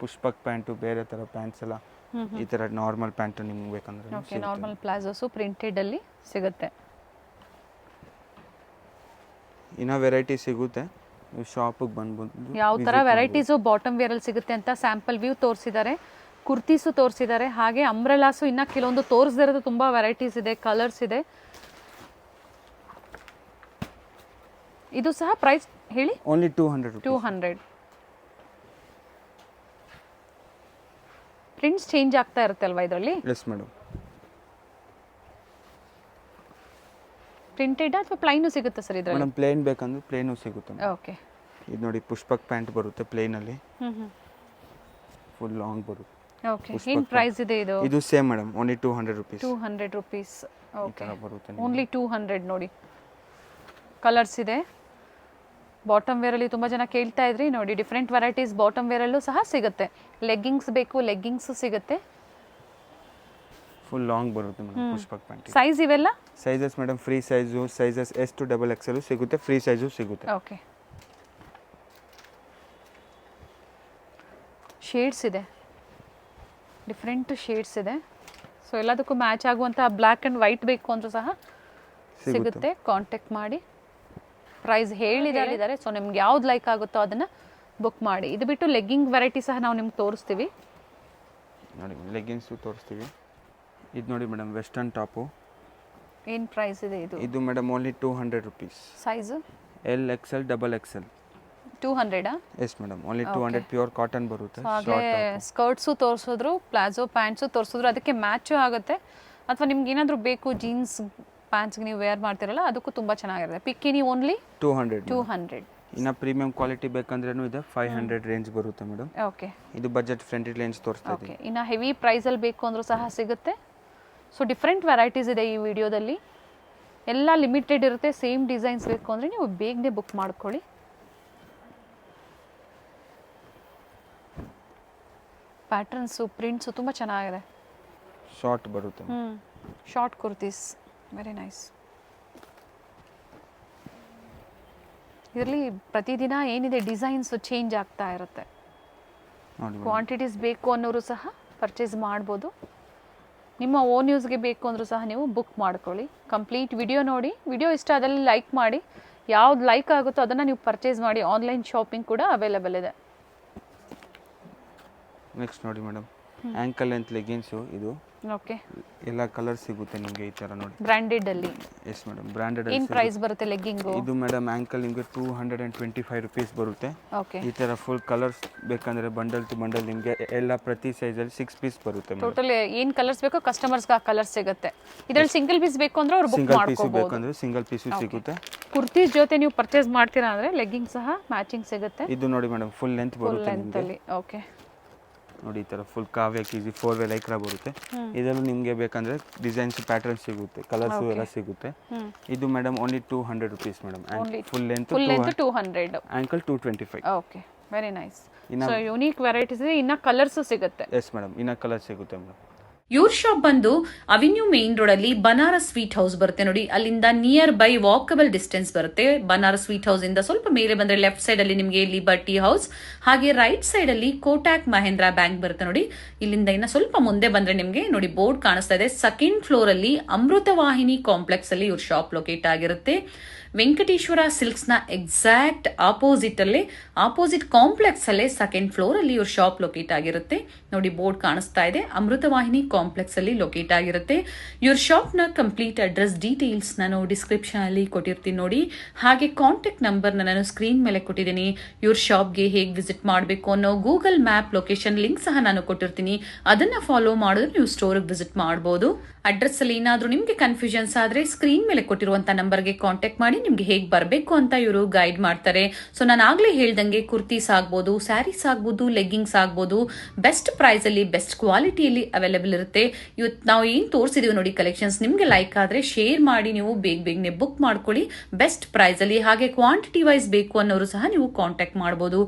Pushpak pant, ಬೇರೆ ಥರ ಪ್ಯಾಂಟ್ಸ್ ಎಲ್ಲ ಈ ಥರ ನಾರ್ಮಲ್ ಪ್ಯಾಂಟು ನಿಮ್ಗೆ ಬೇಕಂದ್ರೆ ಓಕೆ ನಾರ್ಮಲ್ ಪ್ಲಾಜೋಸು ಪ್ರಿಂಟೆಡಲ್ಲಿ ಸಿಗುತ್ತೆ. ಇನ್ನೂ ವೆರೈಟಿ ಸಿಗುತ್ತೆ, ನೀವು ಶಾಪಿಗೆ ಬಂದ್ಬಂದು ಯಾವ ಥರ ವೆರೈಟೀಸು ಬಾಟಮ್ ವೇರಲ್ಲಿ ಸಿಗುತ್ತೆ ಅಂತ ಸ್ಯಾಂಪಲ್ ವ್ಯೂ ತೋರಿಸಿದ್ದಾರೆ, ಕುರ್ತೀಸು ತೋರಿಸಿದ್ದಾರೆ, ಹಾಗೆ ಅಂಬ್ರೆಲಾಸು ಇನ್ನು ಕೆಲವೊಂದು ತೋರಿಸದಿರೋದು ತುಂಬ ವೆರೈಟೀಸ್ ಇದೆ, ಕಲರ್ಸ್ ಇದೆ. ಇದು ಸಹ ಪ್ರೈಸ್ ಹೇಳಿ. Only 200 rupees. 200. ಪ್ರಿಂಟ್ಸ್ ಚೇಂಜ್ ಆಗ್ತಾ ಇರುತ್ತೆ ಅಲ್ವಾ ಇದರಲ್ಲಿ? Yes madam. ಪ್ರಿಂಟೆಡ್ ಅಥವಾ ಪ್ಲೈನು ಸಿಗುತ್ತೆ ಸರ್ ಇದರಲ್ಲಿ? ಮೇಡಮ್ ಪ್ಲೇನ್ ಬೇಕಂದ್ರೆ ಪ್ಲೇನು ಸಿಗುತ್ತೆ. ಓಕೆ ಇದು ನೋಡಿ ಪುಷ್ಪಕ್ ಪ್ಯಾಂಟ್ ಬರುತ್ತೆ ಪ್ಲೇನಲ್ಲಿ, ಫುಲ್ ಲಾಂಗ್ ಬರುತ್ತೆ. ಓಕೆ ಏನು ಪ್ರೈಸ್ ಇದೆ ಇದು? ಇದು same madam, only 200 rupees. 200 rupees. Okay ಬರುತ್ತೆ ಓನ್ಲಿ 200. ನೋಡಿ ಕಲರ್ಸ್ ಇದೆ. ಬಾಟಮ್ ವೇರಲ್ಲಿ ತುಂಬ ಜನ ಕೇಳ್ತಾ ಇದ್ರಿ, ನೋಡಿ ಡಿಫ್ರೆಂಟ್ ವೆರೈಟೀಸ್ ಬಾಟಮ್ ವೇರಲ್ಲೂ ಸಹ ಸಿಗುತ್ತೆ. ಲೆಗ್ಗಿಂಗ್ಸ್ ಬೇಕು, ಲೆಗ್ಗಿಂಗ್ಸು ಸಿಗುತ್ತೆ. ಫುಲ್ ಲಾಂಗ್ ಬರುತ್ತೆ ಮೇಡಮ್ ಪುಷ್ಪಕ್ ಪ್ಯಾಂಟ್. ಸೈಜ್ ಇವೆಲ್ಲ sizes madam free size, sizes S to XXL ಸಿಗುತ್ತೆ, ಫ್ರೀ ಸೈಜು ಸಿಗುತ್ತೆ. ಓಕೆ ಶೇಡ್ಸ್ ಇದೆ, ಡಿಫ್ರೆಂಟ್ ಶೇಡ್ಸ್ ಇದೆ. ಸೊ ಎಲ್ಲದಕ್ಕೂ ಮ್ಯಾಚ್ ಆಗುವಂಥ ಬ್ಲ್ಯಾಕ್ ಆ್ಯಂಡ್ ವೈಟ್ ಬೇಕು ಅಂತ ಸಹ ಸಿಗುತ್ತೆ. ಕಾಂಟ್ಯಾಕ್ಟ್ ಮಾಡಿ. ಪ್ರೈಸ್ ಹೇಳಿದ್ದಾರೆ, ಸೊ ನಿಮ್ಗೆ ಯಾವ್ದು ಲೈಕ್ ಆಗುತ್ತೋ ಅದನ್ನು ಬುಕ್ ಮಾಡಿ. ಇದು ಬಿಟ್ಟು ಲೆಗ್ಗಿಂಗ್ ವೆರೈಟಿ ಸಹ ನಾವು ನಿಮ್ಗೆ ತೋರಿಸ್ತೀವಿ. ನೋಡಿ ಲೆಗ್ಗಿನ್ಸು ತೋರಿಸ್ತೀವಿ. ಇದು ನೋಡಿ ಮೇಡಮ್ ವೆಸ್ಟರ್ನ್ ಟಾಪು. ಏನು ಪ್ರೈಸ್ ಇದೆ ಇದು? ಇದು madam only 200 rupees. Size L XL XXL. 200? S madam, only 200 pure cotton ಬರುತ್ತೆ. ಹಾಗೆ ಸ್ಕರ್ಟ್ಸು ತೋರಿಸಿದ್ರು, ಪ್ಲಾಜೋ ಪ್ಯಾಂಟ್ಸು ತೋರಿಸಿದ್ರು, ಅದಕ್ಕೆ ಮ್ಯಾಚು ಆಗುತ್ತೆ. ಅಥವಾ ನಿಮ್ಗೆ ಏನಾದರೂ ಬೇಕು ಜೀನ್ಸ್ ಪ್ಯಾಂಟ್ಸ್ಗೆ ನೀವು ವೇರ್ ಮಾಡ್ತಿರಲ್ಲ, ಅದಕ್ಕೂ ತುಂಬ ಚೆನ್ನಾಗಿರುತ್ತೆ. ಪಿಕ್ಕಿನಿ ಓನ್ಲಿ 200. ಇನ್ನು ಪ್ರೀಮಿಯಂ ಕ್ವಾಲಿಟಿ ಬೇಕಂದ್ರೂ ಇದೆ, 500 ರೇಂಜ್ ಬರುತ್ತೆ ಮೇಡಮ್. ಓಕೆ ಇದು ಬಜೆಟ್ ಫ್ರೆಂಡ್ಲಿ ರೇಂಜ್ ತೋರಿಸ್ತಾ ಓಕೆ. ಇನ್ನು ಹೆವಿ ಪ್ರೈಸಲ್ಲಿ ಬೇಕು ಅಂದರೂ ಸಹ ಸಿಗುತ್ತೆ. ಸೊ ಡಿಫ್ರೆಂಟ್ ವೆರೈಟೀಸ್ ಇದೆ ಈ ವಿಡಿಯೋದಲ್ಲಿ, ಎಲ್ಲ ಲಿಮಿಟೆಡ್ ಇರುತ್ತೆ. ಸೇಮ್ ಡಿಸೈನ್ಸ್ ಬೇಕು ಅಂದರೆ ನೀವು ಬೇಗನೆ ಬುಕ್ ಮಾಡ್ಕೊಳ್ಳಿ. ಪ್ಯಾಟರ್ನ್ಸು ಪ್ರಿಂಟ್ಸು ತುಂಬ ಚೆನ್ನಾಗಿದೆ. ಶಾರ್ಟ್ ಬರುತ್ತೆ. Short kurtis very nice. ಇದರಲ್ಲಿ ಪ್ರತಿದಿನ ಏನಿದೆ ಡಿಸೈನ್ಸ್ ಚೇಂಜ್ ಆಗ್ತಾ ಇರುತ್ತೆ. ಕ್ವಾಂಟಿಟೀಸ್ ಬೇಕು ಅನ್ನೋರು ಸಹ ಪರ್ಚೇಸ್ ಮಾಡ್ಬೋದು. ನಿಮ್ಮ ಓನ್ ಯೂಸ್ಗೆ ಬೇಕು ಅಂದರೂ ಸಹ ನೀವು ಬುಕ್ ಮಾಡ್ಕೊಳ್ಳಿ. ಕಂಪ್ಲೀಟ್ ವಿಡಿಯೋ ನೋಡಿ, ವಿಡಿಯೋ ಇಷ್ಟ ಆದಲ್ಲಿ ಲೈಕ್ ಮಾಡಿ. ಯಾವ್ದು ಲೈಕ್ ಆಗುತ್ತೋ ಅದನ್ನು ನೀವು ಪರ್ಚೇಸ್ ಮಾಡಿ. ಆನ್ಲೈನ್ ಶಾಪಿಂಗ್ ಕೂಡ ಅವೈಲೇಬಲ್ ಇದೆ. ನೆಕ್ಸ್ಟ್ ನೋಡಿ ಮೇಡಮ್, ಆ್ಯಂಕಲ್ ಲೆಂತ್ ಲೆಗಿನ್ಸು. ಇದು ಓಕೆ ಎಲ್ಲ ಕಲರ್ ಸಿಗುತ್ತೆ ನಿಮಗೆ ಈ ಥರ ನೋಡಿ. ಬ್ರ್ಯಾಂಡೆಡ್ ಅಲ್ಲಿ? Yes madam, branded. ಏನು ಪ್ರೈಸ್ ಬರುತ್ತೆ ಲೆಗ್ಗಿಂಗು? ಇದು ಮೇಡಮ್ ಆ್ಯಂಕಲ್ ನಿಮಗೆ 225 rupees ಬರುತ್ತೆ. ಓಕೆ ಈ ಥರ ಫುಲ್ ಕಲರ್ಸ್ ಬೇಕಂದ್ರೆ ಬಂಡಲ್ ಟು ಬಂಡಲ್ ನಿಮಗೆ ಎಲ್ಲ ಪ್ರತಿ ಸೈಜಲ್ಲಿ 6 ಪೀಸ್ ಬರುತ್ತೆ. ಟೋಟಲ್ ಏನು ಕಲರ್ಸ್ ಬೇಕೋ ಕಸ್ಟಮರ್ಸ್ಗೆ ಆ ಕಲರ್ ಸಿಗುತ್ತೆ. ಇದರಲ್ಲಿ ಸಿಂಗಲ್ ಪೀಸ್ ಬೇಕು ಅಂದ್ರೆ ಅವ್ರು ಬುಕ್ ಸಿಂಗಲ್ ಪೀಸ್ ಮಾಡ್ಕೋಬಹುದು. ಬೇಕಂದ್ರೆ ಸಿಂಗಲ್ ಪೀಸು ಸಿಗುತ್ತೆ. ಕುರ್ತೀಸ್ ಜೊತೆ ನೀವು ಪರ್ಚೇಸ್ ಮಾಡ್ತೀರಾ ಅಂದ್ರೆ ಲೆಗ್ಗಿಂಗ್ ಸಹ ಮ್ಯಾಚಿಂಗ್ ಸಿಗುತ್ತೆ. ಇದು ನೋಡಿ ಮೇಡಮ್ ಫುಲ್ ಲೆಂತ್ ಬರುತ್ತೆ ನಿಮಗೆ. ಓಕೆ ನೋಡಿ ಈ ಥರ ಫುಲ್ ಕಾವ್ಯ KG 4 ವೇ ಲೈಕ್ರಾ ಬರುತ್ತೆ. ಇದರಲ್ಲೂ ನಿಮಗೆ ಬೇಕಂದ್ರೆ ಡಿಸೈನ್ಸ್ ಪ್ಯಾಟರ್ನ್ ಸಿಗುತ್ತೆ, ಕಲರ್ಸು ಎಲ್ಲ ಸಿಗುತ್ತೆ. ಇದು madam only 200 rupees madam. Full length 200, ankle 225. Okay very nice. So unique varieties ಇದೆ. ಇನ್ನ ಕಲರ್ಸ್ ಸಿಗುತ್ತೆ? ಎಸ್ ಮೇಡಮ್, ಇನ್ನ ಕಲರ್ ಸಿಗುತ್ತೆ ಮೇಡಮ್. ಇವ್ರ ಶಾಪ್ ಬಂದು ಅವೆನ್ಯೂ ಮೇನ್ ರೋಡ್ ಅಲ್ಲಿ ಬನಾರಸ್ ಸ್ವೀಟ್ ಹೌಸ್ ಬರುತ್ತೆ ನೋಡಿ. ಅಲ್ಲಿಂದ ನಿಯರ್ ಬೈ ವಾಕಬಲ್ ಡಿಸ್ಟೆನ್ಸ್ ಬರುತ್ತೆ. ಬನಾರಸ್ ಸ್ವೀಟ್ ಹೌಸ್ ಇಂದ ಸ್ವಲ್ಪ ಮೇಲೆ ಬಂದ್ರೆ ಲೆಫ್ಟ್ ಸೈಡ್ ಅಲ್ಲಿ ನಿಮಗೆ ಲಿಬರ್ಟಿ ಹೌಸ್, ಹಾಗೆ ರೈಟ್ ಸೈಡ್ ಅಲ್ಲಿ ಕೋಟಾಕ್ ಮಹೇಂದ್ರ ಬ್ಯಾಂಕ್ ಬರುತ್ತೆ ನೋಡಿ. ಇಲ್ಲಿಂದ ಇನ್ನ ಸ್ವಲ್ಪ ಮುಂದೆ ಬಂದ್ರೆ ನಿಮಗೆ ನೋಡಿ ಬೋರ್ಡ್ ಕಾಣಿಸ್ತಾ ಇದೆ. ಸೆಕೆಂಡ್ ಫ್ಲೋರ್ ಅಲ್ಲಿ ಅಮೃತವಾಹಿನಿ ಕಾಂಪ್ಲೆಕ್ಸ್ ಅಲ್ಲಿ ಇವ್ರ ಶಾಪ್ ಲೊಕೇಟ್ ಆಗಿರುತ್ತೆ. ವೆಂಕಟೇಶ್ವರ ಸಿಲ್ಕ್ಸ್ ನ ಎಕ್ಸಾಕ್ಟ್ ಆಪೋಸಿಟ್ ಕಾಂಪ್ಲೆಕ್ಸ್ ಅಲ್ಲೇ ಸೆಕೆಂಡ್ ಫ್ಲೋರ್ ಅಲ್ಲಿ ಇವ್ರ ಶಾಪ್ ಲೊಕೇಟ್ ಆಗಿರುತ್ತೆ ನೋಡಿ. ಬೋರ್ಡ್ ಕಾಣಿಸ್ತಾ ಇದೆ. ಅಮೃತವಾಹಿನಿ ಕಾಂಪ್ಲೆಕ್ಸ್ ಅಲ್ಲಿ ಲೊಕೇಟ್ ಆಗಿರುತ್ತೆ. ಇವ್ರ ಶಾಪ್ ನ ಕಂಪ್ಲೀಟ್ ಅಡ್ರೆಸ್ ಡೀಟೇಲ್ಸ್ ನಾನು ಡಿಸ್ಕ್ರಿಪ್ಷನ್ ಅಲ್ಲಿ ಕೊಟ್ಟಿರ್ತೀನಿ ನೋಡಿ. ಹಾಗೆ ಕಾಂಟ್ಯಾಕ್ಟ್ ನಂಬರ್ ನಾನು ಸ್ಕ್ರೀನ್ ಮೇಲೆ ಕೊಟ್ಟಿದ್ದೀನಿ. ಇವ್ರ ಶಾಪ್ಗೆ ಹೇಗೆ ವಿಸಿಟ್ ಮಾಡಬೇಕು ಅನ್ನೋ ಗೂಗಲ್ ಮ್ಯಾಪ್ ಲೊಕೇಶನ್ ಲಿಂಕ್ ಸಹ ನಾನು ಕೊಟ್ಟಿರ್ತೀನಿ. ಅದನ್ನ ಫಾಲೋ ಮಾಡಿದ್ರೆ ನೀವು ಸ್ಟೋರ್ಗೆ ವಿಸಿಟ್ ಮಾಡಬಹುದು. ಅಡ್ರೆಸ್ ಅಲ್ಲಿ ಏನಾದ್ರೂ ನಿಮ್ಗೆ ಕನ್ಫ್ಯೂಷನ್ಸ್ ಆದ್ರೆ ಸ್ಕ್ರೀನ್ ಮೇಲೆ ಕೊಟ್ಟಿರುವಂತ ನಂಬರ್ಗೆ ಕಾಂಟ್ಯಾಕ್ಟ್ ಮಾಡಿ. ಮಾಡಿ ನಿಮ್ಗೆ ಹೇಗೆ ಬರಬೇಕು ಅಂತ ಇವರು ಗೈಡ್ ಮಾಡ್ತಾರೆ. ಸೊ ನಾನು ಆಗ್ಲೇ ಹೇಳ್ದಂಗೆ ಕುರ್ತೀಸ್ ಆಗ್ಬೋದು, ಸ್ಯಾರೀಸ್ ಆಗ್ಬೋದು, ಲೆಗ್ಗಿಂಗ್ಸ್ ಆಗ್ಬೋದು, ಬೆಸ್ಟ್ ಪ್ರೈಸ್ ಅಲ್ಲಿ ಬೆಸ್ಟ್ ಕ್ವಾಲಿಟಿಯಲ್ಲಿ ಅವೈಲೇಬಲ್ ಇರುತ್ತೆ. ಇವತ್ತು ನಾವು ಏನ್ ತೋರಿಸಿದೀವಿ ನೋಡಿ ಕಲೆಕ್ಷನ್ಸ್, ನಿಮ್ಗೆ ಲೈಕ್ ಆದ್ರೆ ಶೇರ್ ಮಾಡಿ, ನೀವು ಬೇಗನೆ ಬುಕ್ ಮಾಡ್ಕೊಳ್ಳಿ ಬೆಸ್ಟ್ ಪ್ರೈಸ್ ಅಲ್ಲಿ. ಹಾಗೆ ಕ್ವಾಂಟಿಟಿ ವೈಸ್ ಬೇಕು ಅನ್ನೋರು ಸಹ ನೀವು ಕಾಂಟ್ಯಾಕ್ಟ್ ಮಾಡಬಹುದು.